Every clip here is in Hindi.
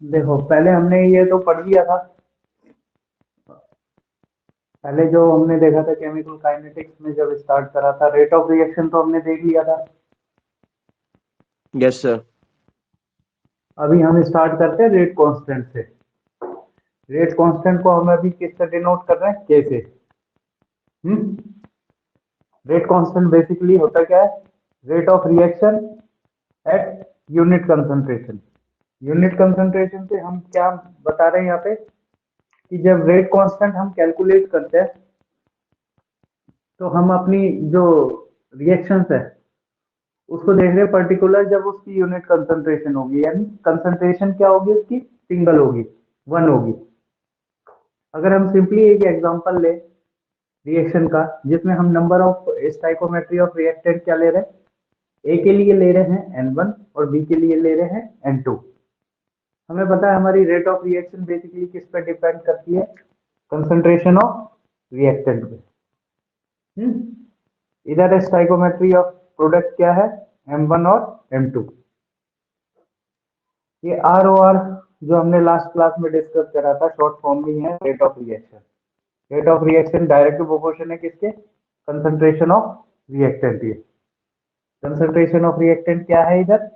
देखो पहले हमने ये तो पढ़ लिया था। पहले जो हमने देखा था केमिकल काइनेटिक्स में जब स्टार्ट करा था, रेट ऑफ रिएक्शन तो हमने देख लिया था। Yes sir. अभी हम स्टार्ट करते हैं रेट कांस्टेंट से। रेट कांस्टेंट को हम अभी किससे डिनोट कर रहे हैं, के से। रेट कांस्टेंट बेसिकली होता क्या है, rate of reaction at unit concentration. Unit concentration से हम क्या बता रहे हैं यहाँ पे, कि जब रेट कांस्टेंट हम कैलकुलेट करते हैं तो हम अपनी जो रिएक्शंस है उसको देख रहे हैं पर्टिकुलर, जब उसकी यूनिट कंसंट्रेशन होगी, यानी कंसंट्रेशन क्या होगी उसकी, सिंगल होगी, वन होगी। अगर हम सिंपली एक एग्जांपल ले रिएक्शन का, जिसमें हम number of stoichiometry of reactant क्या ले रहे हैं, ए के लिए ले रहे हैं N1 और बी के लिए ले रहे हैं N2। हमें पता है हमारी रेट ऑफ रिएक्शन बेसिकली किस पे डिपेंड करती है, कंसंट्रेशन ऑफ रिएक्टेंट पे। इधर स्टाइकोमेट्री ऑफ प्रोडक्ट क्या है, M1 और M2। ये आर ओ आर जो हमने लास्ट क्लास में डिस्कस करा था, शॉर्ट फॉर्म में है rate of reaction. Rate of reaction direct proportion है किसके, कंसंट्रेशन ऑफ रिएक्टेंट। ये कंसंट्रेशन ऑफ रिएक्टेंट क्या है इधर,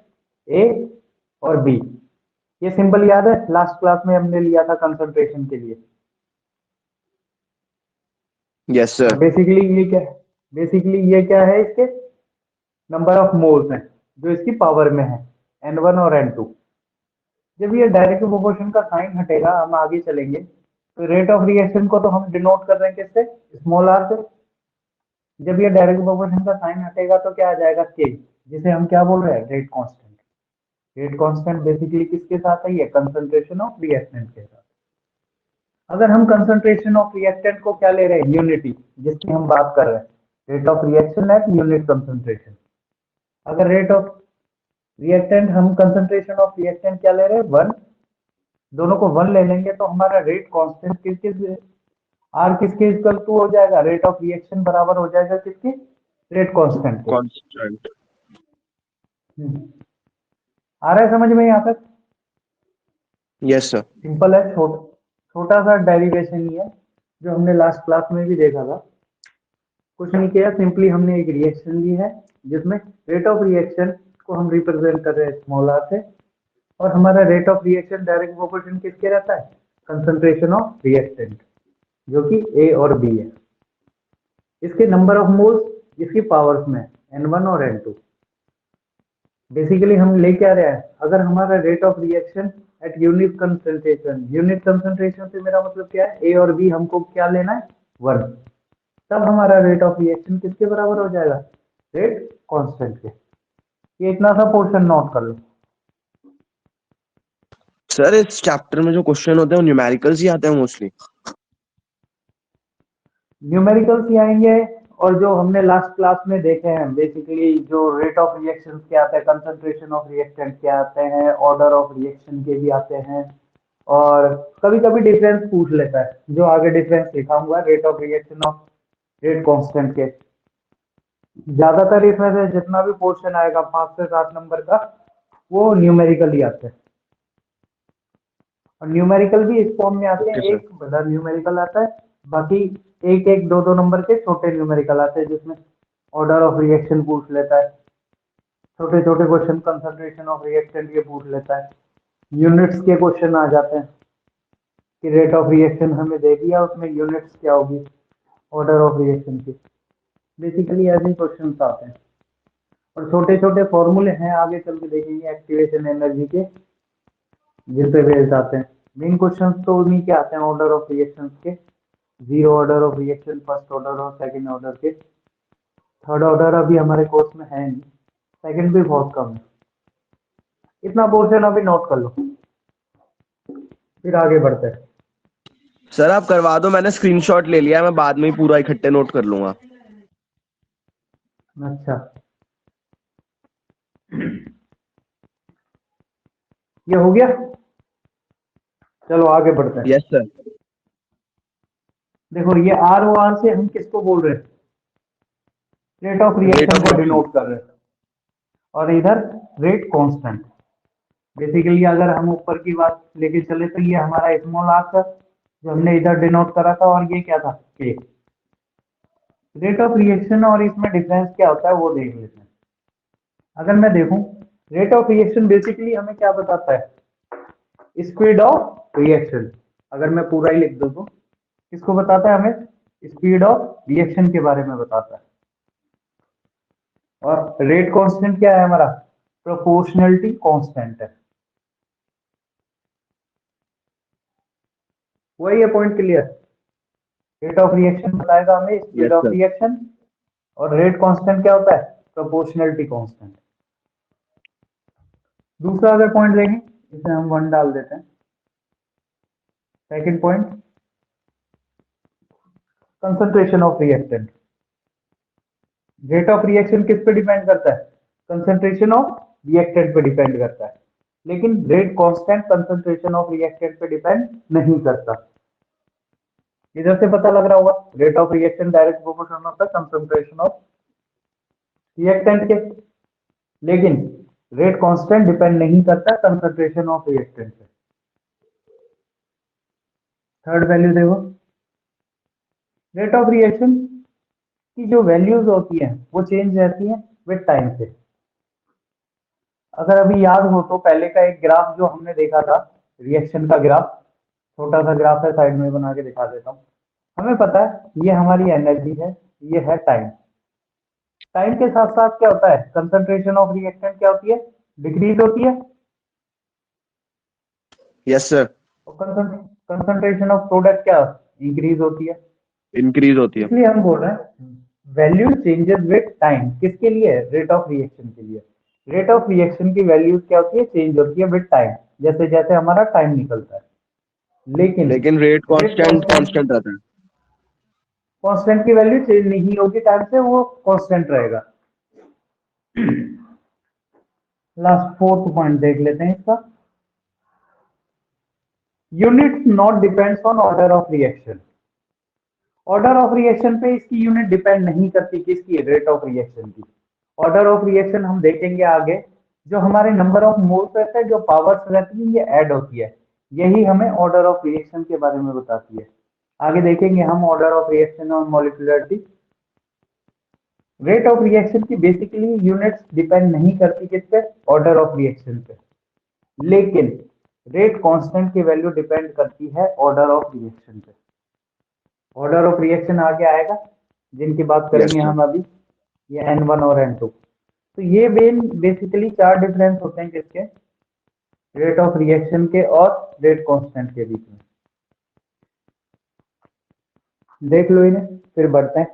ए और बी। ये सिंपल याद है, लास्ट क्लास में हमने लिया था कंसंट्रेशन के लिए। यस और सर। बेसिकली ये क्या है इसके, नंबर ऑफ मोल्स हैं जो इसकी पावर में है, N1 और N2। जब ये डायरेक्ट प्रोपोर्शन का साइन हटेगा, हम आगे चलेंगे, तो रेट ऑफ रिएक्शन को तो हम डिनोट कर रहे हैं किससे, स्मॉल आर से। जब ये डायरेक्ट प्रोपोर्शन का साइन हटेगा तो क्या आ जाएगा, के, जिसे हम क्या बोल रहे हैं, rate constant. Rate constant basically किसके साथ है, ये कंसंट्रेशन ऑफ रिएक्टेंट के साथ। अगर हम कंसंट्रेशन ऑफ रिएक्टेंट को क्या ले रहे हैं, यूनिटी, जिसकी हम बात कर रहे हैं, rate of reaction at unit concentration. अगर रेट ऑफ रिएक्टेंट, हम कंसंट्रेशन ऑफ रिएक्टेंट क्या ले रहे हैं, वन, दोनों को वन ले लेंगे तो हमारा रेट कांस्टेंट किसके, आर किसके इक्वल टू हो जाएगा, रेट ऑफ रिएक्शन बराबर हो जाएगा किसके, रेट कांस्टेंट के। कांस्टेंट। आ रहा है समझ में यहाँ तक। Yes sir. सिंपल है, छोटा सा डेरिवेशन ही है, जो हमने लास्ट क्लास में भी देखा था। कुछ नहीं किया, सिंपली हमने एक रिएक्शन ली है जिसमें रेट ऑफ रिएक्शन को हम रिप्रेजेंट कर रहे हैं स्मॉल आर से, और हमारा rate of reaction direct proportion किसके रहता है, कंसंट्रेशन ऑफ रिएक्टेंट, जो कि ए और बी है, इसके नंबर ऑफ मोल्स इसकी पावर्स में, N1 और N2। बेसिकली हम ले क्या रहे हैं, अगर हमारा rate of reaction at unit concentration, unit concentration से मेरा मतलब क्या है, ए और बी हमको क्या लेना है, वन, तब हमारा रेट ऑफ रिएक्शन किसके बराबर हो जाएगा, रेट कांस्टेंट के। ये इतना सा पोर्शन नोट कर लो। सर इस चैप्टर में जो क्वेश्चन होते हैं वो न्यूमेरिकल्स ही आते हैं मोस्टली। न्यूमेरिकल्स ही आएंगे, और जो हमने लास्ट क्लास में देखे हैं बेसिकली, जो रेट ऑफ रिएक्शन के आते हैं, कंसंट्रेशन ऑफ रिएक्टेंट के आते हैं, ऑर्डर ऑफ रिएक्शन के भी आते हैं, और कभी कभी डिफरेंस पूछ लेता है, जो आगे डिफरेंस लिखा हुआ है rate of reaction of rate constant के। ज्यादातर इसमें से जितना भी पोर्शन आएगा 5 से 7 नंबर का, वो न्यूमेरिकल ही आते हैं। और न्यूमेरिकल भी इस फॉर्म में आते हैं, ओके सर। एक बड़ा न्यूमेरिकल आता है, बाकी एक एक दो दो नंबर के छोटे न्यूमेरिकल आते हैं, जिसमें ऑर्डर ऑफ रिएक्शन पूछ लेता है, छोटे छोटे क्वेश्चन कंसंट्रेशन ऑफ रिएक्टेंट के पूछ लेता है, यूनिट्स के क्वेश्चन आ जाते हैं, कि रेट ऑफ रिएक्शन हमें दे दिया, उसमें यूनिट्स क्या होगी ऑर्डर ऑफ रिएक्शन की। बेसिकली ऐसे ही क्वेश्चन आते हैं, और छोटे छोटे फॉर्मूले हैं, आगे चल के देखेंगे एक्टिवेशन एनर्जी के, जिन पे बेस्ड आते हैं। मेन क्वेश्चन तो उन्हीं के आते हैं, ऑर्डर ऑफ रिएक्शन के, zero order of reaction, first order और सेकंड ऑर्डर के। थर्ड ऑर्डर अभी हमारे कोर्स में है नहीं, सेकंड भी बहुत कम है। इतना पोर्शन अभी नोट कर लो, फिर आगे बढ़ते हैं। सर आप करवा दो, मैंने स्क्रीनशॉट ले लिया है, मैं बाद में ही पूरा इकट्ठे नोट कर लूंगा। अच्छा, ये हो गया, चलो आगे बढ़ते हैं। Yes sir. देखो ये आर ओ आर से हम किसको बोल रहे हैं, rate of rate reaction of को रिएक्शन। डिनोट कर रहे हैं, और इधर रेट कांस्टेंट। बेसिकली अगर हम ऊपर की बात लेके चले तो ये हमारा स्मॉल आर था जो हमने इधर डिनोट करा था, और ये क्या था, के। रेट ऑफ रिएक्शन और इसमें डिफरेंस क्या होता है वो देख लेते हैं। अगर मैं देखूं, रेट ऑफ रिएक्शन बेसिकली हमें क्या बताता है, स्पीड ऑफ रिएक्शन। अगर मैं पूरा ही लिख दूं तो किसको बताता है, हमें स्पीड ऑफ रिएक्शन के बारे में बताता है। और रेट कांस्टेंट क्या है हमारा, प्रोपोर्शनलिटी कांस्टेंट है। वही है point clear. Rate of reaction बताएगा हमें speed yes of sir. Reaction, और रेट कांस्टेंट क्या होता है, प्रोपोर्शनलिटी कांस्टेंट। दूसरा अगर पॉइंट देखें, इसे हम 1 डाल देते हैं। Second point, concentration of reactant. Rate of reaction किस पे डिपेंड करता है, कंसंट्रेशन ऑफ रिएक्टेंट पे डिपेंड करता है। लेकिन rate constant concentration of reactant पे डिपेंड नहीं करता। इधर से पता लग रहा होगा, rate of reaction direct proportional होता है कंसंट्रेशन ऑफ रिएक्टेंट के। लेकिन रेट कांस्टेंट डिपेंड नहीं करता कंसंट्रेशन ऑफ रिएक्टेंट पे। थर्ड वैल्यू देखो, रेट ऑफ रिएक्शन की जो वैल्यूज होती हैं वो चेंज रहती हैं विद टाइम से। अगर अभी याद हो तो पहले का एक ग्राफ जो हमने देखा था, रिएक्शन का ग्राफ, छोटा सा ग्राफ है, साइड में बना के दिखा देता हूँ। हमें पता है ये हमारी एनर्जी है, ये है टाइम। टाइम के साथ साथ क्या होता है, कंसंट्रेशन ऑफ रिएक्टेंट क्या होती है, डिक्रीज होती है। Yes sir. और कंसंट्रेशन ऑफ प्रोडक्ट क्या, इंक्रीज होती है। इंक्रीज होती है। इसलिए हम बोल रहे हैं वैल्यू चेंजेस विद टाइम। किसके लिए, रेट ऑफ रिएक्शन के लिए। रेट ऑफ रिएक्शन की वैल्यूज क्या होती है, चेंज होती है विद टाइम, जैसे जैसे हमारा टाइम निकलता है। लेकिन लेकिन rate rate constant constant, constant रहता है। कांस्टेंट की वैल्यू चेंज नहीं होगी टाइम से, वो कांस्टेंट रहेगा। लास्ट फोर्थ पॉइंट देख लेते हैं इसका, unit not depends on order of reaction. Order of reaction पे इसकी यूनिट डिपेंड नहीं करती, किसकी, रेट ऑफ रिएक्शन की। ऑर्डर ऑफ रिएक्शन हम देखेंगे आगे, जो हमारे नंबर ऑफ मोल्स रहते हैं, जो पावर्स रहती है, ये ऐड होती है, यही हमें ऑर्डर ऑफ रिएक्शन के बारे में बताती है। आगे देखेंगे हम ऑर्डर ऑफ रिएक्शन और मॉलिक्यूलरिटी। रेट ऑफ रिएक्शन की बेसिकली यूनिट्स डिपेंड नहीं करती किस पे, ऑर्डर ऑफ रिएक्शन पे। लेकिन रेट कांस्टेंट की वैल्यू डिपेंड करती है ऑर्डर ऑफ रिएक्शन पे। ऑर्डर ऑफ रिएक्शन आगे आएगा, जिनकी बात यस करेंगे सर। हम अभी, ये N1 और N2। तो ये बेसिकली 4 डिफरेंस होते हैं किसके, रेट ऑफ रिएक्शन के और रेट कांस्टेंट के बीच में। देख लो इन्हें, फिर बढ़ते हैं।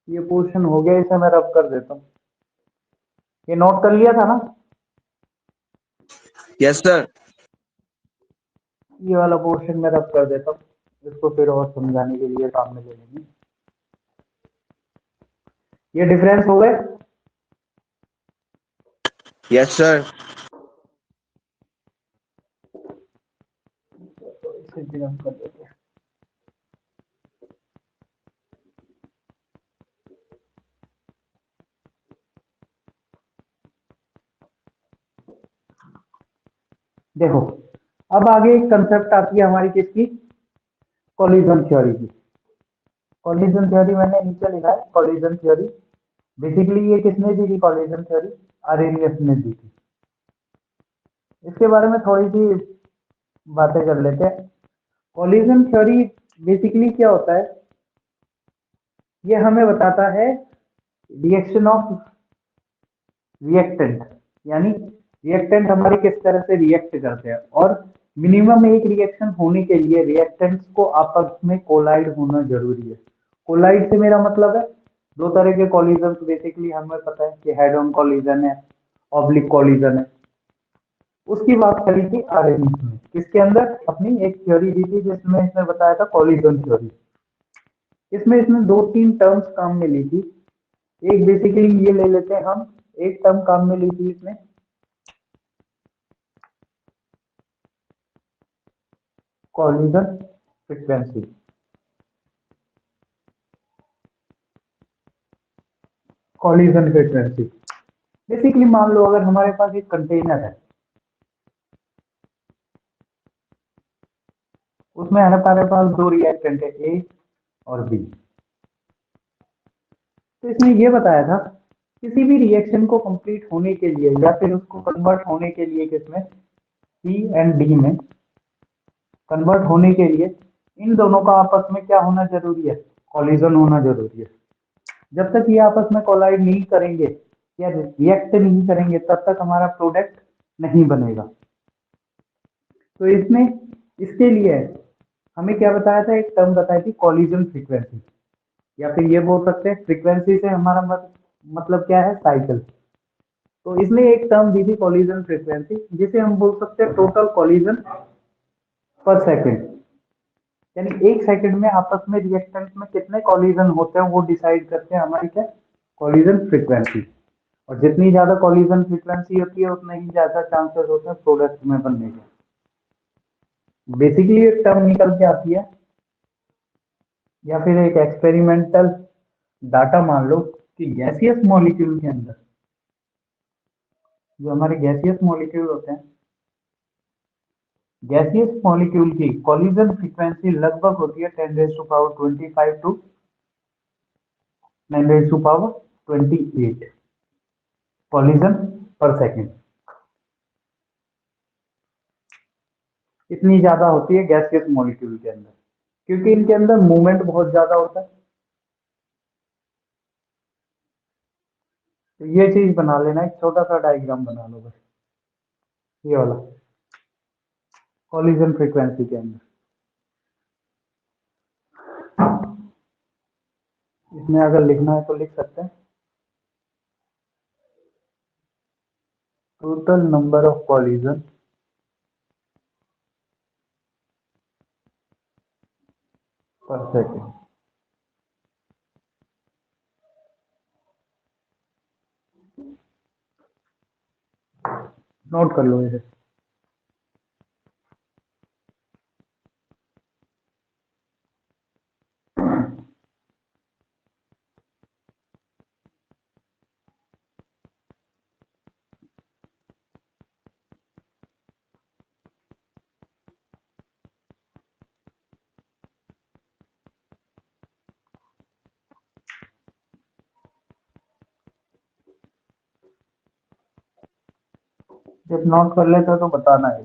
ये पोर्शन हो गया, इसे मैं रब कर देता हूँ। ये नोट कर लिया था ना, यस सर। ये वाला पोर्शन मैं रब कर देता हूँ, इसको फिर और समझाने के लिए काम में ले लेंगे। ये डिफरेंस हो गए। Yes sir. तो इसे भी हम कर देते हैं। देखो, अब आगे एक कंसेप्ट आती है हमारी किसकी, कोलिजन थ्योरी की। कोलिजन थ्योरी मैंने नीचे लिखा है, कोलिजन थ्योरी। बेसिकली ये किसने दी थी कोलिजन थ्योरी, आरेनियस ने दी थी। इसके बारे में थोड़ी सी बातें कर लेते हैं। कोलिजन थ्योरी बेसिकली क्या होता है, ये हमें बताता है रिएक्शन ऑफ रिएक्टेंट, यानी रिएक्टेंट हमारे किस तरह से रिएक्ट करते हैं। और मिनिमम एक रिएक्शन होने के लिए रिएक्टेंट्स को आपस में कोलाइड होना जरूरी है। कोलाइड से मेरा मतलब है, दो तरह के कोलिजन बेसिकली हमें पता है कि हेड ऑन कोलिजन है, ऑब्लिक कोलिजन है। उसकी बात करी थी आरेनियस में, किसके अंदर, अपनी एक थ्योरी दी थी जिसमें इसने बताया था कोलिजन थ्योरी। इसमें इसने 2-3 टर्म्स काम में ली थी। एक बेसिकली ये ले लेते हैं हम, एक टर्म काम में ली थी इसने, collision frequency. Collision frequency basically मान लो अगर हमारे पास एक कंटेनर है, उसमें हमारे पास दो रिएक्टेंट है ए और बी। तो इसमें ये बताया था किसी भी रिएक्शन को कंप्लीट होने के लिए या फिर उसको कन्वर्ट होने के लिए किसमें सी एंड डी में कन्वर्ट होने के लिए इन दोनों का आपस में क्या होना जरूरी है, कॉलिजन होना जरूरी है। जब तक ये आपस में कोलाइड नहीं करेंगे या रिएक्ट नहीं करेंगे तब तक हमारा प्रोडक्ट नहीं बनेगा। तो इसमें इसके लिए हमें क्या बताया था, एक टर्म बताई थी कॉलिजन फ्रीक्वेंसी, या फिर ये बोल सकते हैं फ्रीक्वेंसी से हमारा मतलब क्या है, साइकिल। तो इसमें एक टर्म दी थी कॉलिजन फ्रीक्वेंसी, जिसे हम बोल सकते हैं टोटल कॉलिजन पर सेकंड। यानी एक सेकंड में आपस में रिएक्टेंट में कितने कॉलिजन होते हैं वो डिसाइड करते हैं हमारी क्या, कॉलिजन फ्रीक्वेंसी। और जितनी ज्यादा कॉलिजन फ्रीक्वेंसी होती है उतना ही ज्यादा चांसेस होते हैं प्रोडक्ट में बनने के। बेसिकली एक टर्म निकल के आती है, या फिर एक एक्सपेरिमेंटल डाटा मान लो कि गैसियस मॉलिक्यूल के अंदर जो हमारे गैसियस मॉलिक्यूल होते हैं, गैसियस मॉलिक्यूल की कॉलिजन फ्रीक्वेंसी लगभग होती है 10⁻25 टू 9⁻28 कॉलिजन पर सेकेंड। इतनी ज्यादा होती है गैसियस मॉलिक्यूल के अंदर, क्योंकि इनके अंदर मूवमेंट बहुत ज्यादा होता है। तो ये चीज बना लेना, एक छोटा सा डायग्राम बना लो बस, ये वाला कॉलिजन फ्रीक्वेंसी के अंदर। इसमें अगर लिखना है तो लिख सकते हैं टोटल नंबर ऑफ कॉलिजन पर सेकेंड। नोट कर लो इसे। जब नोट कर लेते हो तो बताना है।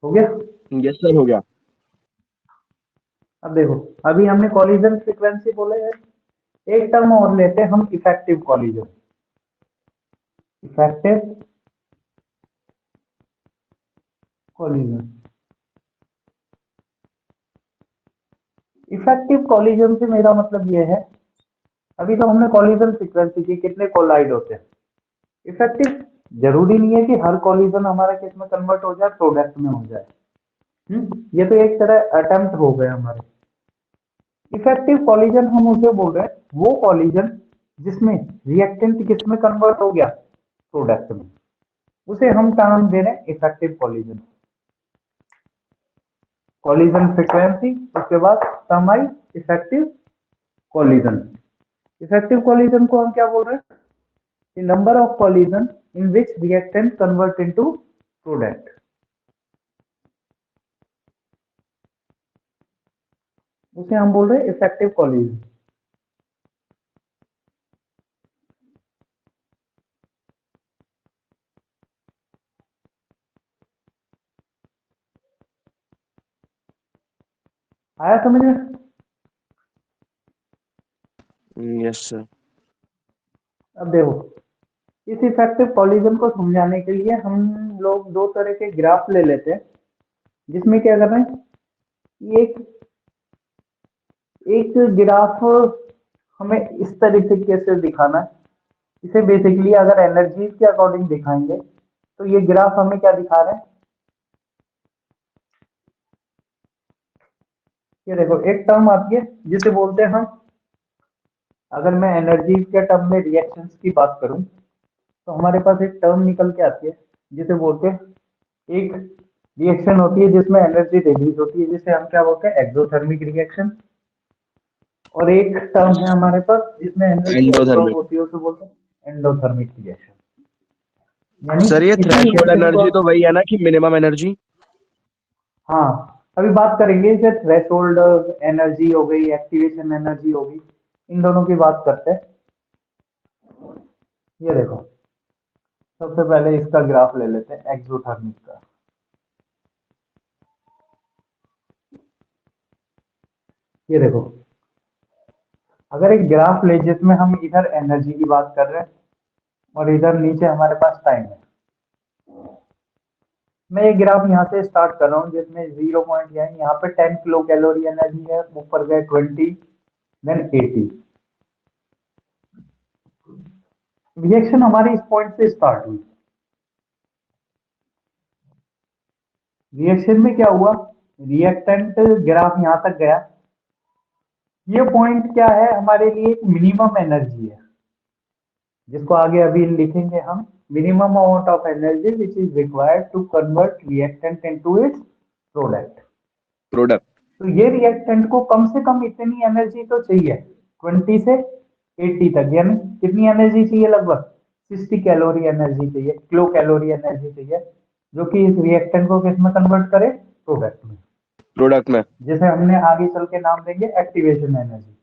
हो गया? यस सर, हो गया। अब देखो, अभी हमने कॉलिजन फ्रीक्वेंसी बोले है, एक टर्म और लेते हैं हम, effective collision. Effective collision, effective collision से मेरा मतलब ये है, अभी तो हमने कॉलिजन फ्रीक्वेंसी की कितने कोलाइड होते हैं। इफेक्टिव जरूरी नहीं है कि हर कॉलिजन हमारा किस में कन्वर्ट हो जाए, प्रोडक्ट में हो जाए। ये तो एक तरह अटेम्प्ट हो गए हमारे। इफेक्टिव कॉलिजन हम उसे बोल रहे हैं, वो कॉलिजन जिसमें रिएक्टेंट किस में कन्वर्ट हो गया, प्रोडक्ट में, उसे हम टर्म दे रहे हैं इफेक्टिव कॉलिजन। कॉलिजन फ्रीक्वेंसी, उसके बाद टर्म आई इफेक्टिव कॉलिजन। इफेक्टिव कॉलिजन को हम क्या बोल रहे हैं, the number of collision in which reactant convert into product। उसे हम बोल रहे हैं इफेक्टिव कॉलिजन। आया समझ में? Yes sir. अब देखो, इस इफेक्टिव कॉलिजन को समझाने के लिए हम लोग दो तरह के ग्राफ ले लेते हैं, जिसमें क्या कर रहे हैं, एक एक ग्राफ हमें इस तरीके से दिखाना है। इसे बेसिकली अगर एनर्जी के अकॉर्डिंग दिखाएंगे तो ये ग्राफ हमें क्या दिखा रहे हैं, ये देखो एक टर्म आती है जिसे बोलते हैं हम, अगर मैं एनर्जी के टर्म में रिएक्शंस की बात करूं तो हमारे पास एक टर्म निकल के आती है जिसे बोलते हैं, एक रिएक्शन होती है जिसमें एनर्जी रिलीज होती है जिसे हम क्या बोलते हैं, एक्सोथर्मिक रिएक्शन। और एक टर्म है हमारे पास जिसमें एनर्जी एब्जॉर्ब एंडोथर्मिक। होती है, उसे बोलते हैं एंडोथर्मिक रिएक्शन। यानी सर ये इसी थ्रेशोल्ड रिएक्शन को, एनर्जी तो वही है ना कि मिनिमम एनर्जी। हाँ अभी बात करेंगे इसे थ्रेशोल्ड एनर्जी हो गई, एक्टिवेशन एनर्जी हो गई, इन दोनों की बात करते हैं। ये देखो सबसे पहले इसका ग्राफ ले लेते हैं एक्सोथर्मिक का। ये देखो अगर एक ग्राफ ले जिसमें हम इधर एनर्जी की बात कर रहे हैं और इधर नीचे हमारे पास टाइम है, मैं एक ग्राफ यहाँ से स्टार्ट कर रहा हूँ जिसमें 0 पॉइंट है, यहाँ पे 10 किलो कैलोरी एनर्जी है, ऊपर गए 20, देन 80। रिएक्शन हमारी इस पॉइंट से स्टार्ट हुई। रिएक्शन में क्या हुआ, रिएक्टेंट ग्राफ यहाँ तक गया, ये पॉइंट क्या है हमारे लिए, एक मिनिमम एनर्जी है जिसको आगे अभी लिखेंगे हम, minimum amount of energy which is required to convert reactant into its product. Product. तो ये रिएक्टेंट को कम से कम इतनी एनर्जी तो चाहिए, 20 से 80 तक, यानी कितनी एनर्जी चाहिए, लगभग 60 कैलोरी एनर्जी चाहिए, किलो कैलोरी एनर्जी चाहिए, जो कि इस रिएक्टेंट को किस में कन्वर्ट करे, प्रोडक्ट में, प्रोडक्ट में। जिसे हमने आगे चल के नाम देंगे एक्टिवेशन एनर्जी।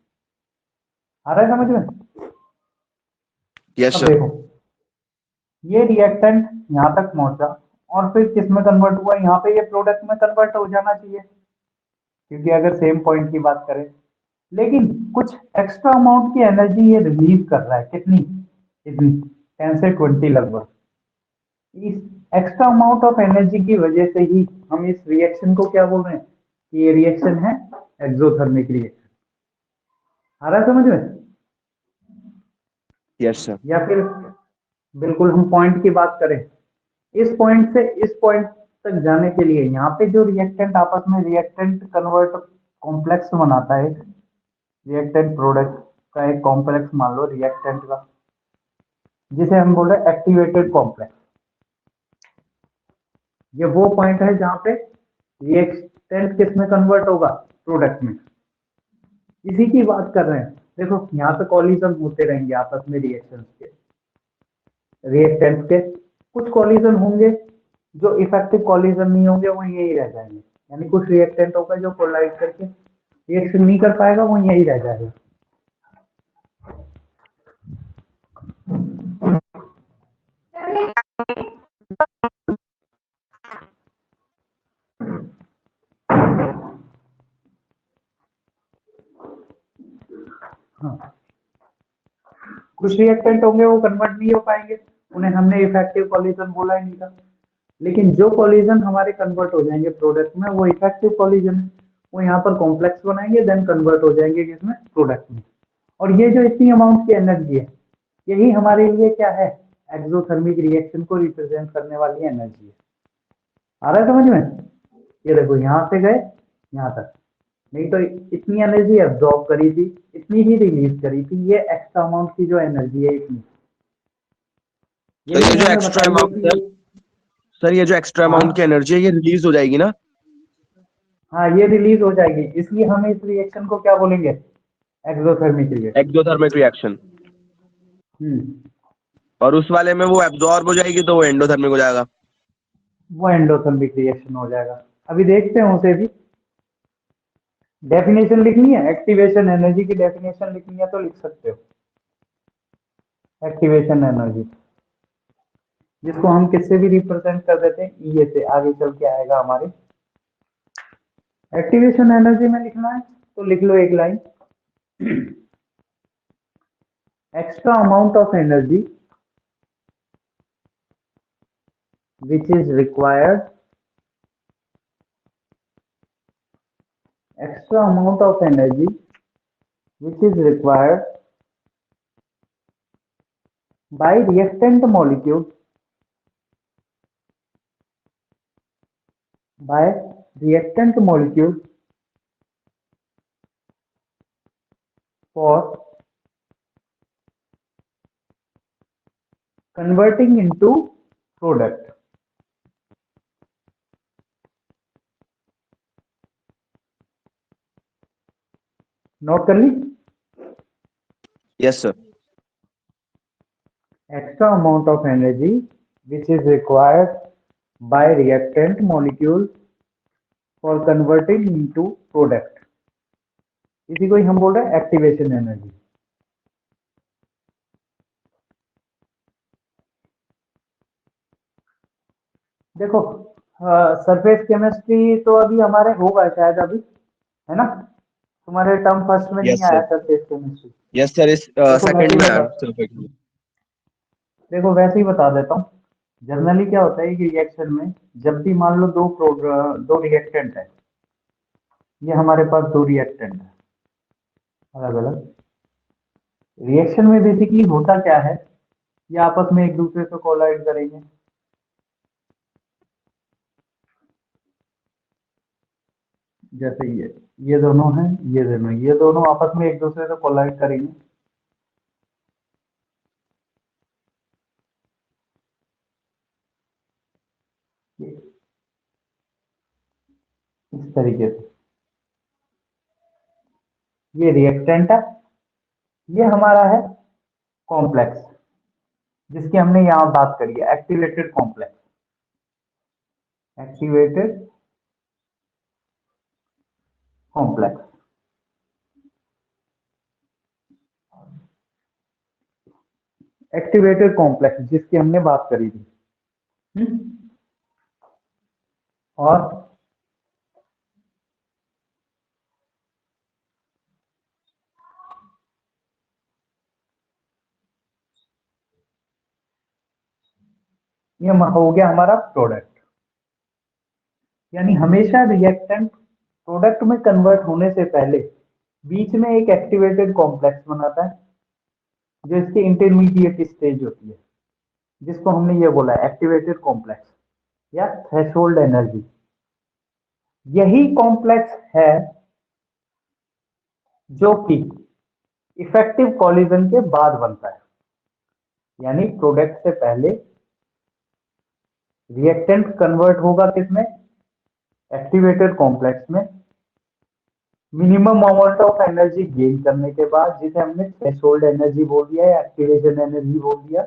आ रहा है समझ में? यस अब सर। देखो ये रिएक्टेंट यहाँ तक पहुंचा और फिर किस में कन्वर्ट हुआ, यहाँ पे ये प्रोडक्ट में कन्वर्ट हो जाना चाहिए, क्योंकि अगर सेम पॉइंट की बात करें, लेकिन कुछ एक्स्ट्रा अमाउंट की एनर्जी ये रिलीज कर रहा है, कितनी, कितनी, 10 से 20 लगभग। इस एक्स्ट्रा अमाउंट ऑफ एनर्जी की वजह से ही हम इस रिएक्शन को क्या बोल रहे हैं, कि ये रिएक्शन है एक्सोथर्मिक रिएक्शन। आ रहा है समझ में? Yes sir. या फिर बिल्कुल हम पॉइंट की बात करें, इस पॉइंट से इस पॉइंट तक जाने के लिए यहाँ पे जो रिएक्टेंट आपस में रिएक्टेंट कन्वर्ट कॉम्प्लेक्स बनाता है, रिएक्टेंट प्रोडक्ट का एक कॉम्प्लेक्स मान लो रिएक्टेंट का, जिसे हम बोल रहे हैं एक्टिवेटेड कॉम्प्लेक्स। ये वो पॉइंट है जहां पे रिएक्टेंट किस में कन्वर्ट होगा, प्रोडक्ट में। इसी की बात कर रहे हैं। देखो यहाँ पे कॉलिजन होते रहेंगे आपस में रिएक्शंस के, रिएक्टेंट्स के, कुछ कॉलिजन होंगे जो इफेक्टिव कॉलिजन नहीं होंगे, वो यही रह जाएंगे, यानी कुछ रिएक्टेंट होगा जो कोलाइड करके रिएक्शन नहीं कर पाएगा, वो यही रह जाएगा। हाँ कुछ रिएक्टेंट होंगे वो कन्वर्ट नहीं हो पाएंगे, उन्हें हमने इफेक्टिव कॉलिजन बोला ही नहीं था। लेकिन जो कॉलिजन हमारे कन्वर्ट हो जाएंगे प्रोडक्ट में, वो इफेक्टिव कॉलिजन है, वो यहाँ पर कॉम्प्लेक्स बनाएंगे, देन कन्वर्ट हो जाएंगे किसमें, प्रोडक्ट में। और ये जो इतनी अमाउंट की एनर्जी है, यही हमारे लिए क्या है, एक्सोथर्मिक रिएक्शन को रिप्रेजेंट करने वाली एनर्जी है। आ रहा है समझ में? ये देखो यहाँ से गए यहाँ तक, नहीं तो इतनी एनर्जी एब्जॉर्ब करी थी, इतनी ही रिलीज करी थी, ये एक्स्ट्रा अमाउंट की जो एनर्जी है इतनी, तो ये यही जो हमें एक्स्ट्रा बताइए अमाउंट कि है, सर ये जो एक्स्ट्रा अमाउंट की हाँ, एनर्जी है ये रिलीज हो जाएगी ना। हाँ ये रिलीज हो जाएगी, इसलिए हम इस रिएक्शन को क्या बोलेंगे, exothermic reaction. Exothermic reaction. Hmm, और उस वाले में वो एब्जॉर्ब हो जाएगी तो वो एंडोथर्मिक हो जाएगा। वो एंडोथर्मिक रिएक्शन हो जाएगा। अभी देखते हैं उसे भी, डेफिनेशन लिखनी है, एक्टिवेशन एनर्जी की डेफिनेशन लिखनी है तो लिख सकते हो। एक्टिवेशन एनर्जी जिसको हम किससे भी रिप्रेजेंट कर देते हैं, ई से, आगे चल के आएगा हमारे। एक्टिवेशन एनर्जी में लिखना है तो लिख लो एक line, extra amount of energy which is required, extra amount of energy which is required by reactant molecule by reactant molecule for converting into product. Note कर ली? Yes sir. Extra amount of energy which is required by reactant molecule for converting into product, इसी को ही हम बोल रहे हैं एक्टिवेशन एनर्जी। देखो सरफेस केमिस्ट्री तो अभी हमारे होगा शायद अभी, है ना? तुम्हारे टर्म फर्स्ट में नहीं यस आया sir. Surface chemistry. Yes sir, इस देखो वैसे सेकंड ही में बता आया सर। देखो वैसे ही बता देता हूँ। जनरली क्या होता है कि रिएक्शन में जब भी मान लो दो रिएक्टेंट है, ये हमारे पास दो रिएक्टेंट है अलग अलग। रिएक्शन में बेसिकली होता क्या है, ये आपस में एक दूसरे से कोलाइड करेंगे। जैसे ये दोनों हैं, ये दोनों आपस में एक दूसरे से कोलाइड करेंगे। इस तरीके से ये रिएक्टेंट है, ये हमारा है कॉम्प्लेक्स, जिसकी हमने यहां बात करी है activated complex. Activated complex, activated complex जिसकी हमने बात करी थी। और ये हो गया हमारा प्रोडक्ट। यानी हमेशा रिएक्टेंट प्रोडक्ट में कन्वर्ट होने से पहले बीच में एक एक्टिवेटेड कॉम्प्लेक्स बनाता है, जो इसकी इंटरमीडिएट स्टेज होती है, जिसको हमने ये बोला एक्टिवेटेड कॉम्प्लेक्स या थ्रेशोल्ड एनर्जी। यही कॉम्प्लेक्स है जो कि इफेक्टिव कॉलिजन के बाद बनता है। यानी प्रोडक्ट से पहले रिएक्टेंट कन्वर्ट होगा किसमें, एक्टिवेटेड कॉम्प्लेक्स में, minimum amount of energy gain करने के बाद, जिसे हमने थ्रेशोल्ड एनर्जी बोल दिया या एक्टिवेशन एनर्जी बोल दिया।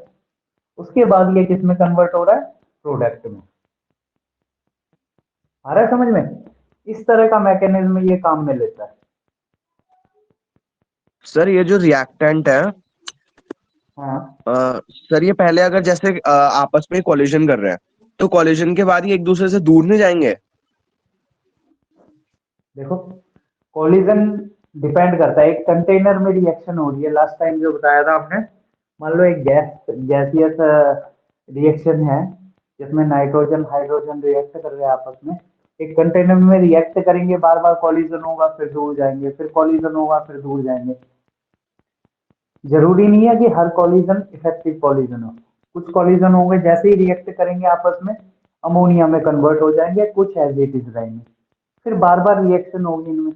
उसके बाद ये किसमें कन्वर्ट हो रहा है, प्रोडक्ट में। आ रहा है समझ में? इस तरह का मैकेनिज्म ये काम में लेता है। सर ये जो रिएक्टेंट है, हाँ सर ये पहले अगर जैसे आपस में कोलिजन कर रहे हैं, तो कोलिजन के बाद ये एक दूसरे से दूर नहीं जाएंगे? देखो कोलिजन डिपेंड करता है, एक कंटेनर में रिएक्शन हो रही है, लास्ट टाइम जो बताया था आपने। मान लो एक गैसियस रिएक्शन है जिसमें नाइट्रोजन हाइड्रोजन रिएक्ट कर रहे हैं आपस में। एक कंटेनर में रिएक्ट करेंगे, बार बार कॉलिजन होगा फिर दूर जाएंगे, फिर कॉलिजन होगा फिर दूर जाएंगे। जरूरी नहीं है कि हर कॉलिजन इफेक्टिव कॉलिजन हो। कुछ कॉलिजन होंगे जैसे ही रिएक्ट करेंगे आपस में अमोनिया में कन्वर्ट हो जाएंगे, कुछ एज इट इज रहेंगे। फिर बार बार रिएक्शन होगी इनमें,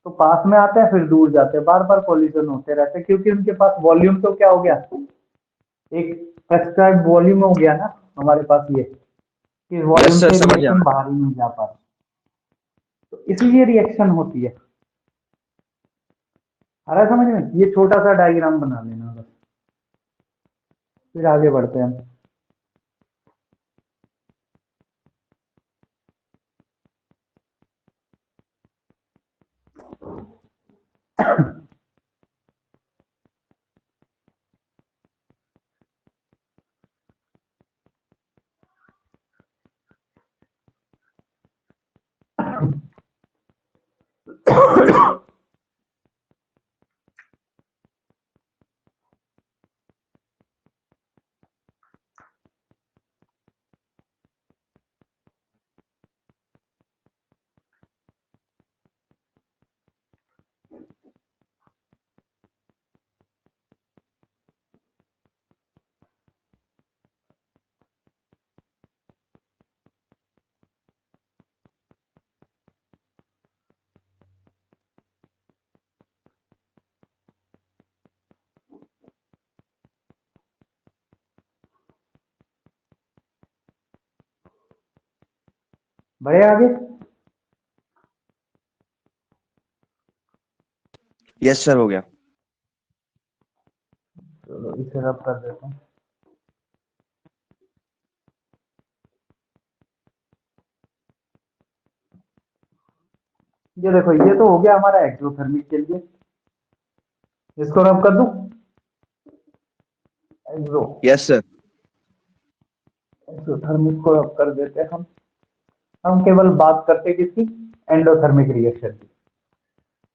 तो पास में आते हैं फिर दूर जाते हैं, बार बार कॉलिजन होते रहते हैं, क्योंकि उनके पास वॉल्यूम तो क्या हो गया, एक प्रेस्क्राइब्ड वॉल्यूम हो गया ना हमारे पास ये, कि यस वॉल्यूम सर, से समझ गया रिएक्शन मैं। बाहर ही नहीं जा पा रहा। तो इसलिए रिएक्शन होती है। आ रहा है समझ में? ये छोटा सा डायग्राम बना लेना बस, फिर आगे बढ़ते हैं हम। बढ़े आगे। यस सर, हो गया। चलो इसे रब कर देता हूँ। ये देखो, ये तो हो गया हमारा एक्सोथर्मिक के लिए। इसको रब कर दूं। एक्सो यस सर। एक्सोथर्मिक को रब कर देते हैं हम केवल बात करते किसकी, एंडोथर्मिक रिएक्शन की।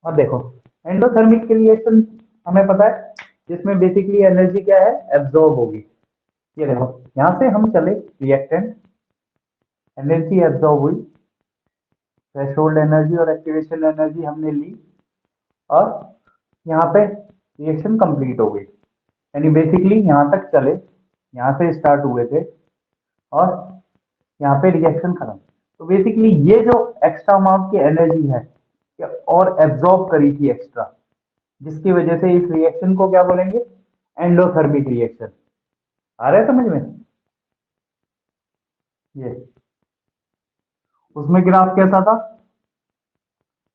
और देखो, एंडोथर्मिक के रिएक्शन हमें पता है, जिसमें बेसिकली एनर्जी क्या है, एब्जॉर्ब होगी। ये देखो, यहां से हम चले रिएक्टेंट, एनर्जी एब्जॉर्ब हुई, थ्रेशोल्ड एनर्जी और एक्टिवेशन एनर्जी हमने ली, और यहाँ पे रिएक्शन कंप्लीट हो गई। यानी बेसिकली यहाँ तक चले, यहाँ से स्टार्ट हुए थे और यहाँ पे रिएक्शन खत्म। तो बेसिकली ये जो एक्स्ट्रा अमाउंट की एनर्जी है और एब्जॉर्ब करी थी एक्स्ट्रा, जिसकी वजह से इस रिएक्शन को क्या बोलेंगे, एंडोथर्मिक रिएक्शन। आ रहा है समझ में? ये उसमें ग्राफ कैसा था,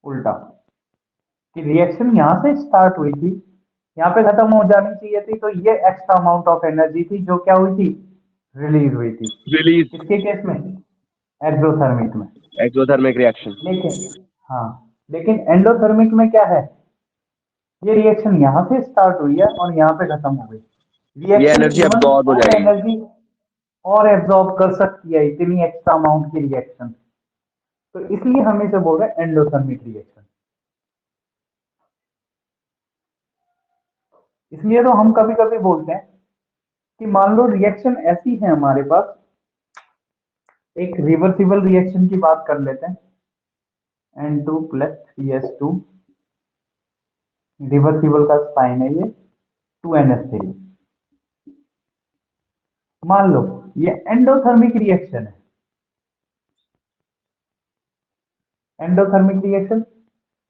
उल्टा, कि रिएक्शन यहां से स्टार्ट हुई थी, यहाँ पे खत्म हो जानी चाहिए थी, तो ये एक्स्ट्रा अमाउंट ऑफ एनर्जी थी जो क्या हुई थी, रिलीज हुई थी। रिलीज। किसके केस में, एक्सोथर्मिक में। Exothermic reaction. लेकिन हाँ, लेकिन एंडोथर्मिक में क्या है, ये रिएक्शन यहाँ से स्टार्ट हुई है और यहाँ पे खत्म हो गई। ये रिएक्शन एनर्जी इवन अब्सॉर्ब हो और जाएगी। एनर्जी और एब्जॉर्ब कर सकती है, इतनी एक्स्ट्रा अमाउंट की रिएक्शन। तो इसलिए हम इसे बोल रहे हैं एंडोथर्मिक रिएक्शन। इसलिए तो हम कभी कभी बोलते हैं कि मान लो रिएक्शन ऐसी है हमारे पास, एक रिवर्सिबल रिएक्शन की बात कर लेते हैं, N2 प्लस CH2, रिवर्सिबल का साइन है ये, 2NH3। मान लो ये एंडोथर्मिक रिएक्शन है, एंडोथर्मिक रिएक्शन,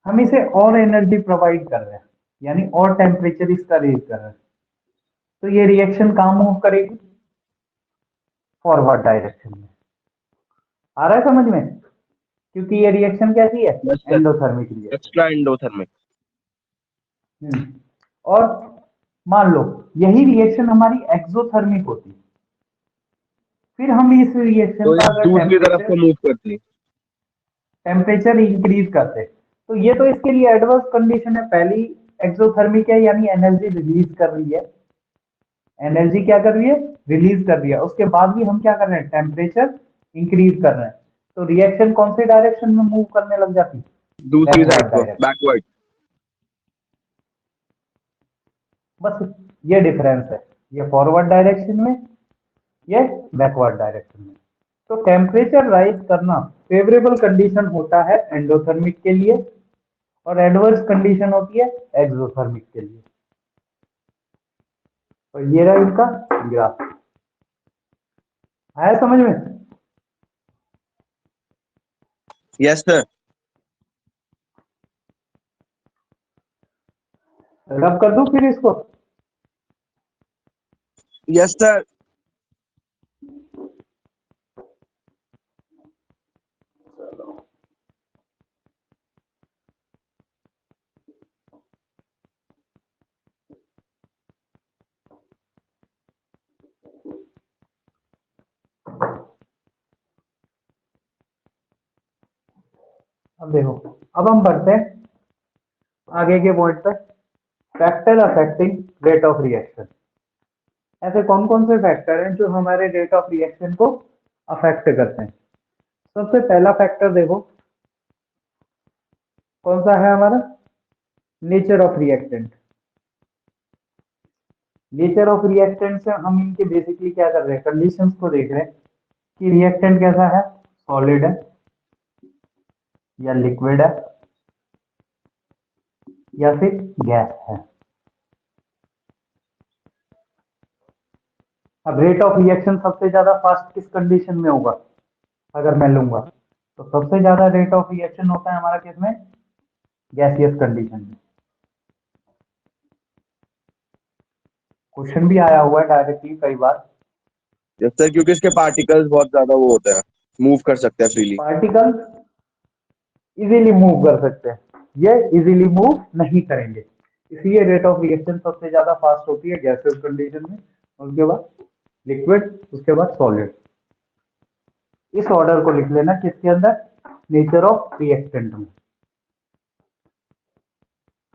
हम इसे और एनर्जी प्रोवाइड कर रहे हैं, यानी और टेम्परेचर इसका रेज कर रहे हैं। तो ये रिएक्शन कहाँ मूव करेगी, फॉरवर्ड डायरेक्शन में। आ रहा है समझ में? क्योंकि ये रिएक्शन कैसी है, yes sir. Endothermic reaction. Extra endothermic. और मान लो यही रिएक्शन हमारी एक्सोथर्मिक होती, फिर हम इस रिएक्शन तो का ये अगर दूसरी तरफ टेम्परेचर को मूव करती। टेम्परेचर इंक्रीज करते, तो ये तो इसके लिए एडवर्स कंडीशन है। पहली एक्सोथर्मिक है, यानी एनर्जी रिलीज कर रही है, एनर्जी क्या कर रही है, रिलीज कर रही है। उसके बाद भी हम क्या कर रहे हैं, टेम्परेचर इंक्रीज कर रहे हैं। तो रिएक्शन कौन से डायरेक्शन में मूव करने लग जाती, दूसरी साइड बैकवर्ड को, डायरेक्शन। बैकवर्ड। बस ये डिफरेंस है, ये फॉरवर्ड डायरेक्शन में, ये बैकवर्ड डायरेक्शन में। तो टेम्परेचर राइज करना फेवरेबल कंडीशन होता है एंडोथर्मिक के लिए, और एडवर्स कंडीशन होती है एक्सोथर्मिक के लिए। और ये रहा इनका ग्राफ। आया समझ में? Yes sir. रब कर दूं फिर इसको। Yes sir. अब देखो, अब हम बढ़ते हैं आगे के पॉइंट पर, factor affecting rate of reaction. ऐसे कौन कौन से फैक्टर हैं जो हमारे रेट ऑफ रिएक्शन को अफेक्ट करते हैं? सबसे पहला फैक्टर देखो कौन सा है हमारा, nature of reactant. Nature of reactant से हम इनके बेसिकली क्या कर रहे हैं, कंडीशंस को देख रहे हैं कि रिएक्टेंट कैसा है, सॉलिड है या लिक्विड है या फिर गैस है। अब रेट ऑफ रिएक्शन सबसे ज्यादा फास्ट किस कंडीशन में होगा, अगर मैं लूंगा, तो सबसे ज्यादा रेट ऑफ रिएक्शन होता है हमारा किसमें, गैसियस कंडीशन में। क्वेश्चन भी आया हुआ है डायरेक्टली कई बार। यस सर, क्योंकि इसके पार्टिकल्स बहुत ज्यादा वो होते हैं। मूव कर सकते हैं फ्रीली। पार्टिकल इजीली मूव कर सकते हैं, ये इजीली मूव नहीं करेंगे, इसलिए रेट ऑफ रिएक्शन सबसे ज्यादा फास्ट होती है गैसियस कंडीशन में, उसके बाद लिक्विड, उसके बाद सॉलिड। इस ऑर्डर को लिख लेना किसके अंदर, नेचर ऑफ रिएक्टेंट में।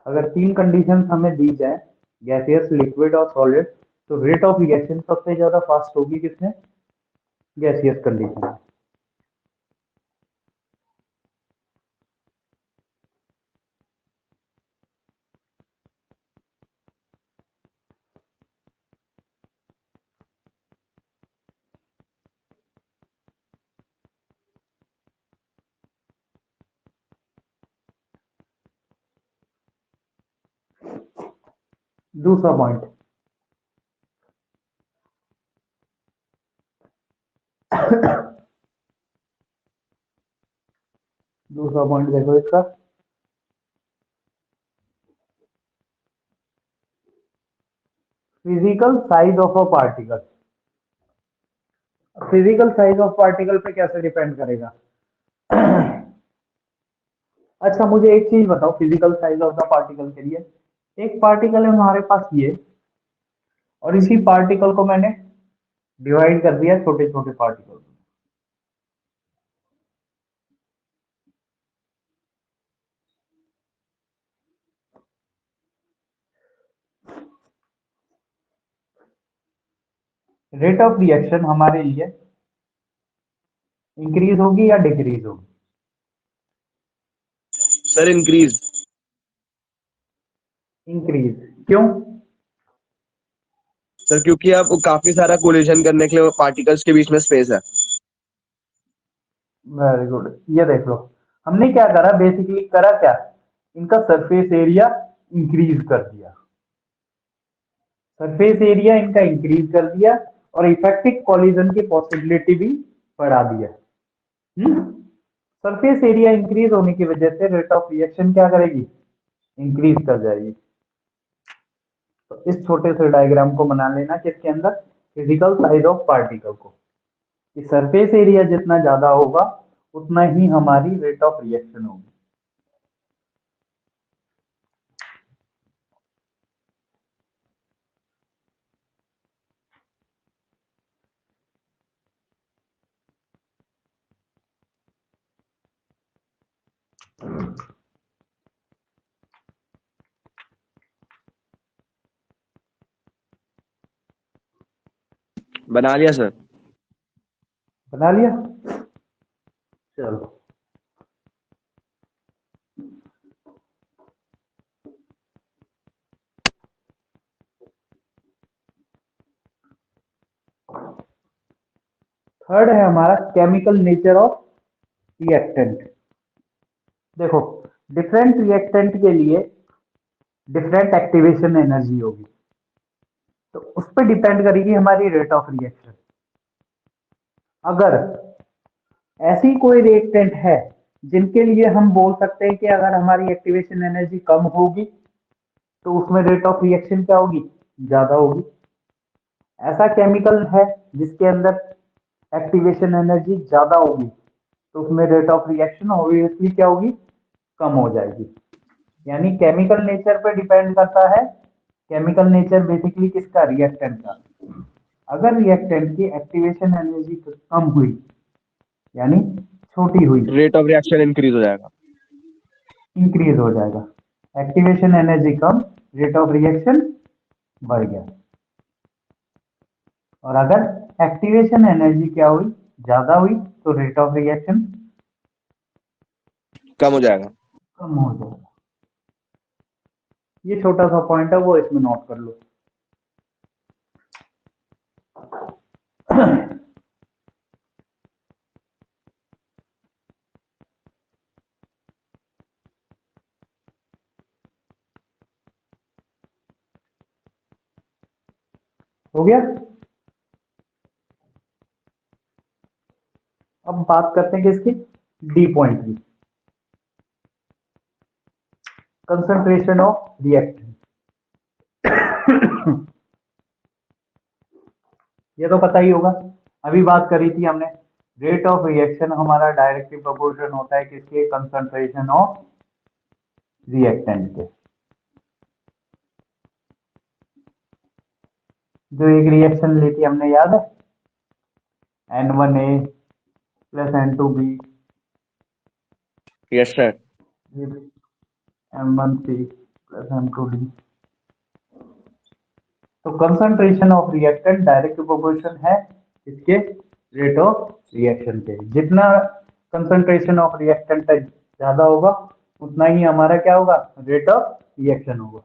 अगर तीन कंडीशंस हमें दी जाए, गैसियस, लिक्विड और सॉलिड, तो रेट ऑफ रिएक्शन सबसे ज्यादा फास्ट होगी किसमें, गैसियस कंडीशन में। दूसरा पॉइंट, दूसरा पॉइंट देखो इसका, physical size of a particle. Physical size of particle पे कैसे डिपेंड करेगा। अच्छा मुझे एक चीज बताओ, physical size of the particle के लिए, एक पार्टिकल है हमारे पास ये, और इसी पार्टिकल को मैंने डिवाइड कर दिया छोटे छोटे पार्टिकल में। रेट ऑफ रिएक्शन हमारे लिए इंक्रीज होगी या डिक्रीज होगी। Sir increase. इंक्रीज, क्यों। सर क्योंकि अब काफी सारा कोलिजन करने के लिए पार्टिकल्स के बीच में स्पेस है। वेरी गुड, ये देख लो, हमने क्या करा, बेसिकली करा क्या, इनका सरफेस एरिया इंक्रीज कर दिया, सरफेस एरिया इनका इंक्रीज कर दिया, और इफेक्टिव कॉलिजन की पॉसिबिलिटी भी बढ़ा दिया। सरफेस एरिया इंक्रीज होने की वजह से रेट ऑफ रिएक्शन क्या करेगी, इंक्रीज कर जाएगी। तो इस छोटे से डायग्राम को बना लेना किसके अंदर, फिजिकल साइज ऑफ पार्टिकल को, कि सरफेस एरिया जितना ज्यादा होगा उतना ही हमारी रेट ऑफ रिएक्शन होगी। बना लिया सर। बना लिया, चलो। थर्ड है हमारा केमिकल नेचर ऑफ रिएक्टेंट। देखो, डिफरेंट रिएक्टेंट के लिए डिफरेंट एक्टिवेशन एनर्जी होगी, तो उस पर डिपेंड करेगी हमारी रेट ऑफ रिएक्शन। अगर ऐसी कोई रिएक्टेंट है जिनके लिए हम बोल सकते हैं कि अगर हमारी एक्टिवेशन एनर्जी कम होगी तो उसमें रेट ऑफ रिएक्शन क्या होगी, ज्यादा होगी। ऐसा केमिकल है जिसके अंदर एक्टिवेशन एनर्जी ज्यादा होगी तो उसमें रेट ऑफ रिएक्शन ऑब्वियसली क्या होगी, कम हो जाएगी। यानी केमिकल नेचर पे डिपेंड करता है, केमिकल नेचर बेसिकली किसका, रिएक्टेंट का। अगर रिएक्टेंट की एक्टिवेशन एनर्जी कम हुई यानी छोटी हुई, रेट ऑफ रिएक्शन इंक्रीज हो जाएगा। इंक्रीज हो जाएगा। Activation energy come, rate of reaction बढ़ गया। और अगर एक्टिवेशन एनर्जी क्या हुई, ज्यादा हुई, तो रेट ऑफ रिएक्शन कम हो जाएगा। कम हो जाएगा। ये छोटा सा पॉइंट है, वो इसमें नोट कर लो। हो गया। अब बात करते हैं किसकी, डी पॉइंट की, कंसंट्रेशन ऑफ रिएक्टेंट। ये तो पता ही होगा, अभी बात करी थी हमने, रेट ऑफ रिएक्शन हमारा डायरेक्टली प्रोपोर्शन होता है किसके, कंसंट्रेशन ऑफ रिएक्टेंट के। जो एक रिएक्शन ली थी हमने, याद है, N1A plus N2B yes sir. M1C plus M2D। तो concentration of reactant direct proportion है इसके रेट ऑफ रिएक्शन के। जितना कंसंट्रेशन ऑफ रिएक्टेंट ज्यादा होगा उतना ही हमारा क्या होगा, रेट ऑफ रिएक्शन होगा।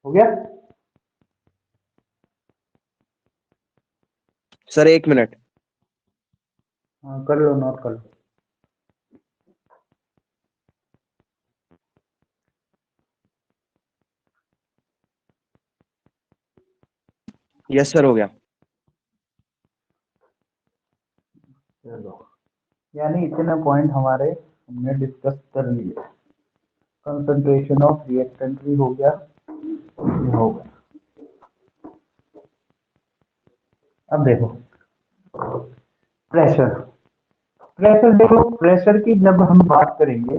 हो गया? Sir 1 minute. हाँ, कर लो, नोट कर लो। यस सर, हो गया। चलो, यानी इतने पॉइंट हमारे हमने डिस्कस कर लिए। कंसंट्रेशन ऑफ रिएक्टेंट भी हो गया, ये हो गया। अब देखो प्रेशर। प्रेशर देखो, प्रेशर की जब हम बात करेंगे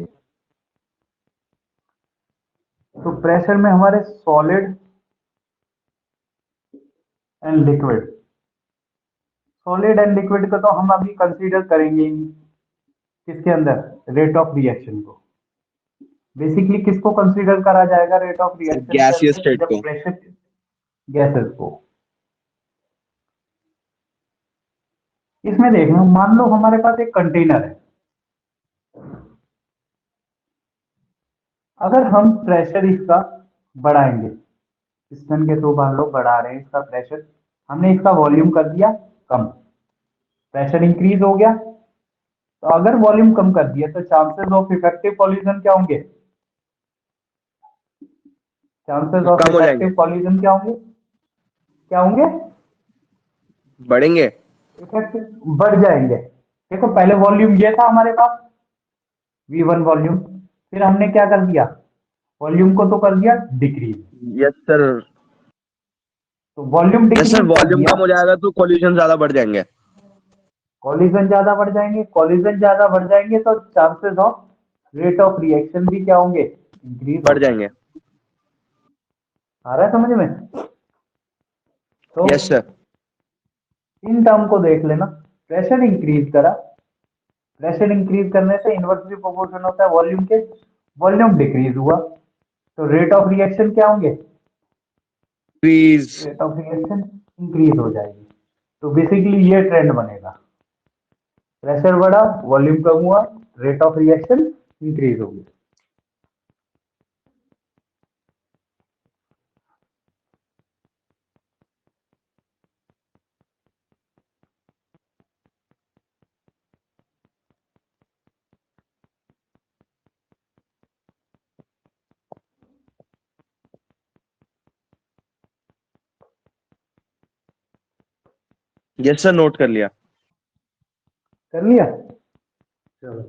तो प्रेशर में हमारे solid and liquid, solid and liquid को तो हम अभी कंसीडर करेंगे ही नहीं। किसके अंदर, रेट ऑफ रिएक्शन को। बेसिकली किसको कंसीडर करा जाएगा रेट ऑफ सर रिएक्शन के गैसियस अंदर, स्टेट जब को। प्रेशर, गैसेस को। इसमें देखना, मान लो हमारे पास एक कंटेनर है, अगर हम प्रेशर इसका बढ़ाएंगे, पिस्टन के थ्रू मान लो बढ़ा रहे हैं इसका प्रेशर, हमने इसका वॉल्यूम कर दिया कम, प्रेशर इंक्रीज हो गया। तो अगर वॉल्यूम कम कर दिया तो चांसेस ऑफ इफेक्टिव कॉलिजन क्या होंगे, चांसेस ऑफ कम हो जाएंगे, इफेक्टिव कॉलिजन क्या होंगे, क्या होंगे, बढ़ेंगे। इफेक्टिव बढ़ जाएंगे। देखो पहले वॉल्यूम ये था हमारे पास V1 वॉल्यूम, फिर हमने क्या कर दिया, वॉल्यूम को तो कर दिया डिक्रीज। Yes sir. तो वॉल्यूम यस सर, डिक्रीज कर वॉल्यूम दिया, कम हो जाएगा तो कॉलिजन ज्यादा बढ़ जाएंगे। कॉलिजन ज्यादा बढ़ जाएंगे, कॉलिजन ज्यादा बढ़ जाएंगे तो chances of rate of reaction भी क्या होंगे, इंक्रीज बढ़ होंगे। जाएंगे। आ रहा है समझ में? तो यस सर। इन टर्म को देख लेना, प्रेशर इंक्रीज करा, प्रेशर इंक्रीज करने से इनवर्सली प्रोपोर्शन होता है वॉल्यूम के, वॉल्यूम डिक्रीज हुआ तो रेट ऑफ रिएक्शन क्या होंगे, please. Rate of reaction increase हो जाएगी। तो बेसिकली ये ट्रेंड बनेगा, प्रेशर बढ़ा, वॉल्यूम कम हुआ, रेट ऑफ रिएक्शन इंक्रीज हो गया। यस सर, नोट कर लिया। कर लिया? चलो,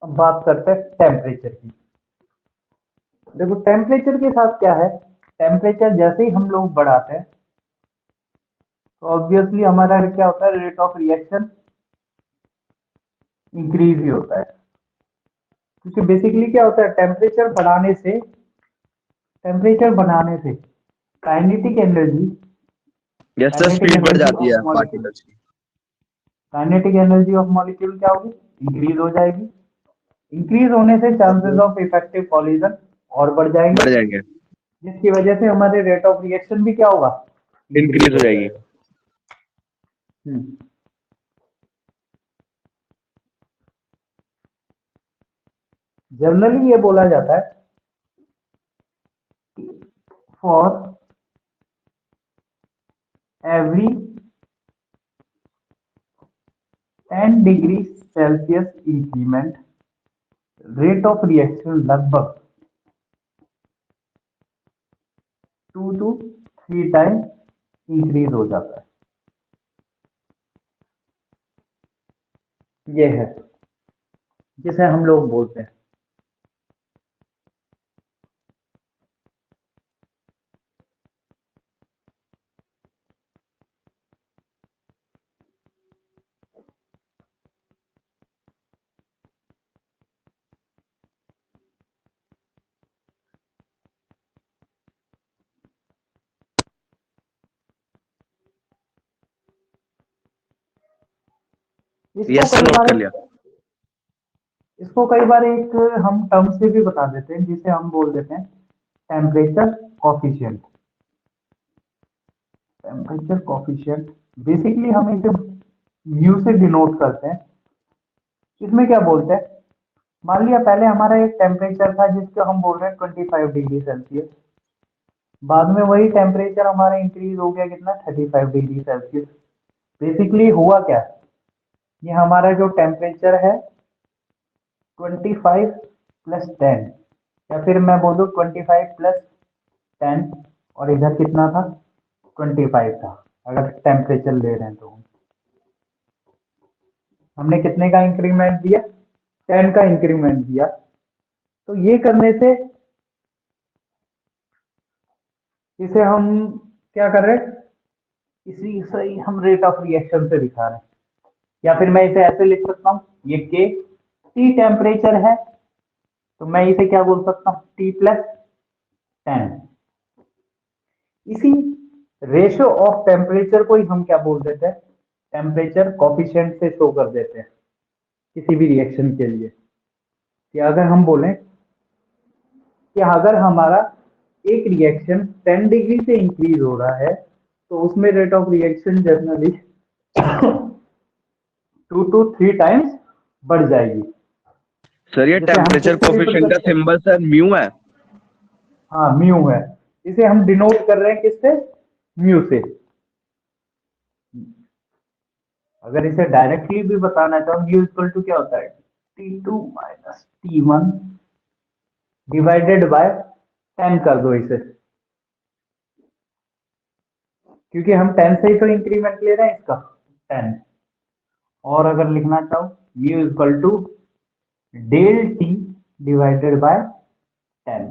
अब बात करते हैं टेम्परेचर की। देखो टेम्परेचर के साथ क्या है, टेम्परेचर जैसे ही हम लोग बढ़ाते हैं तो ऑब्वियसली हमारा क्या होता है, रेट ऑफ रिएक्शन इंक्रीज ही होता है। क्योंकि बेसिकली क्या होता है, टेम्परेचर बढ़ाने से kinetic energy, yes sir, kinetic speed बढ़ एनर्जी जाती ऑफ है मॉलिक्यूल, पार्टिकल्स की। काइनेटिक एनर्जी ऑफ मॉलिक्यूल क्या होगी, इंक्रीज हो जाएगी। इंक्रीज होने से चांसेस ऑफ इफेक्टिव कॉलिजन और बढ़ जाएंगे, बढ़ जाएंगे, जिसकी वजह से हमारे रेट ऑफ रिएक्शन भी क्या होगा, इंक्रीज इंक्रीज हो हो जाएगी। जाएगा। जनरली ये बोला जाता है for every 10 degree Celsius increment, rate of reaction लगभग 2 to 3 टाइम इंक्रीज हो जाता है। ये है जिसे हम लोग बोलते हैं यस सर, नोट कर लिया। इसको कई बार एक हम टर्म से भी बता देते हैं जिसे हम बोल देते हैं temperature coefficient. Temperature coefficient basically हम इसे म्यू से डिनोट करते हैं। इसमें क्या बोलते हैं, मान लिया पहले हमारा एक टेम्परेचर था जिसको हम बोल रहे हैं 25 डिग्री सेल्सियस, बाद में वही टेम्परेचर हमारा इंक्रीज हो गया कितना 35 डिग्री सेल्सियस। बेसिकली हुआ क्या, ये हमारा जो टेम्परेचर है 25 प्लस 10, या फिर मैं बोलूँ 25 प्लस 10, और इधर कितना था 25 था। अगर टेम्परेचर ले रहे हैं तो हमने कितने का इंक्रीमेंट दिया, 10 का इंक्रीमेंट दिया। तो ये करने से इसे हम क्या कर रहे हैं, इसी से ही हम रेट ऑफ रिएक्शन से दिखा रहे हैं। या फिर मैं इसे ऐसे लिख सकता हूँ, ये के टी टेम्परेचर है तो मैं इसे क्या बोल सकता हूँ टी प्लस 10। इसी रेशियो ऑफ टेम्परेचर को ही हम क्या बोल देते हैं, टेम्परेचर कॉफिशिएंट से शो कर देते हैं किसी भी रिएक्शन के लिए। कि अगर हम बोलें कि अगर हमारा एक रिएक्शन 10 डिग्री से इंक्रीज हो रहा है तो उसमें rate of reaction generally 2 to 3 times बढ़ जाएगी। सर ये जैसे हम टेम्परेचर किससे कोफिशिएंट का रिप्रेजेंट कर, सिंबल सर म्यू है। हाँ म्यू है, इसे हम डिनोट कर रहे हैं किससे, म्यू से। अगर इसे डायरेक्टली भी बताना चाहो, म्यू इक्वल टू क्या होता है T2 minus T1 divided by 10 कर दो इसे, क्योंकि हम 10 से ही तो इंक्रीमेंट ले रहे हैं इसका 10। और अगर लिखना चाहो mu equal to del T divided by 10,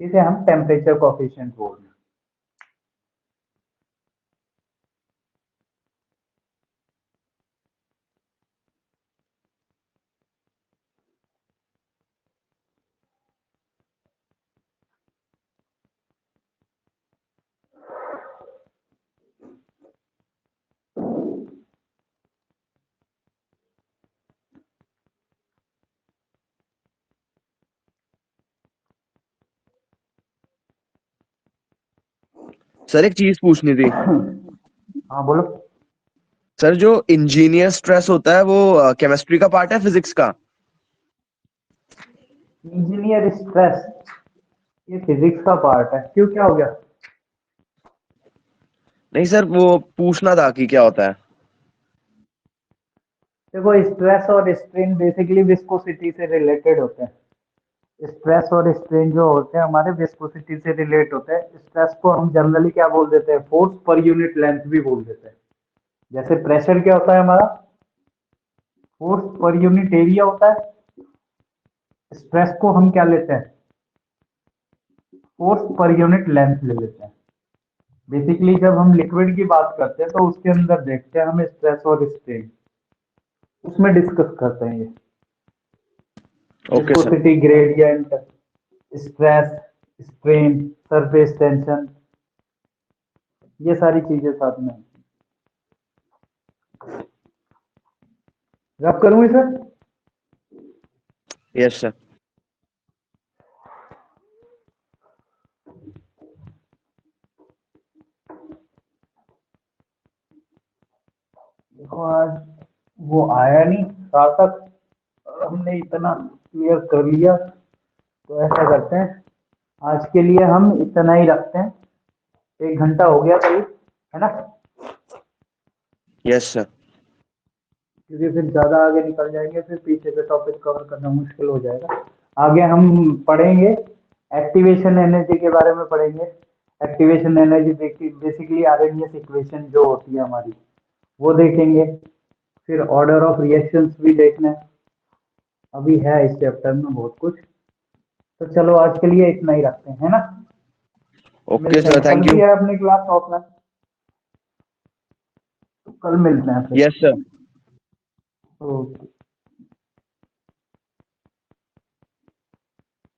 इसे हम टेम्परेचर कोफिशिएंट बोल रहे हैं। सर एक चीज पूछनी थी। हाँ बोलो। सर जो इंजीनियर स्ट्रेस होता है वो केमिस्ट्री का पार्ट है फिजिक्स का? इंजीनियर स्ट्रेस ये फिजिक्स का पार्ट है, क्यों क्या हो गया। नहीं सर, वो पूछना था कि क्या होता है। देखो स्ट्रेस और स्ट्रेन बेसिकली विस्कोसिटी से रिलेटेड होते हैं। स्ट्रेस और स्ट्रेन जो होते हैं हमारे विस्कोसिटी से रिलेट होते हैं। स्ट्रेस को हम जनरली क्या बोल देते हैं, फोर्स पर यूनिट लेंथ भी बोल देते हैं। जैसे प्रेशर क्या होता है हमारा, फोर्स पर यूनिट एरिया होता है। स्ट्रेस को हम क्या लेते हैं, फोर्स पर यूनिट लेंथ ले लेते हैं। बेसिकली जब हम लिक्विड की बात करते हैं तो उसके अंदर देखते हैं हम स्ट्रेस और स्ट्रेन, उसमें डिस्कस करते हैं ये okay sir. Viscosity gradient, stress, strain, surface tension, ये सारी चीजें साथ में। रब करूं इसे। Yes sir. देखो आज वो आया नहीं सार्थक, और हमने इतना क्लियर कर लिया, तो ऐसा करते हैं आज के लिए हम इतना ही रखते हैं। 1 घंटा हो गया करीब, है ना, यस सर। क्योंकि फिर ज्यादा आगे निकल जाएंगे, फिर पीछे के टॉपिक कवर करना मुश्किल हो जाएगा। आगे हम पढ़ेंगे एक्टिवेशन एनर्जी के बारे में पढ़ेंगे। Activation energy basically RNS equation जो होती है हमारी, वो देखेंगे। फिर ऑर्डर ऑफ रिएक्शंस भी देखना है। अभी है इस चैप्टर में बहुत कुछ। तो चलो आज के लिए इतना ही रखते हैं, है ना। ओके मिलते सर, हैं, कल थैंक भी यू। है अपनी क्लास ऑफलाइन, तो कल मिलते हैं फिर। Yes sir. ओके।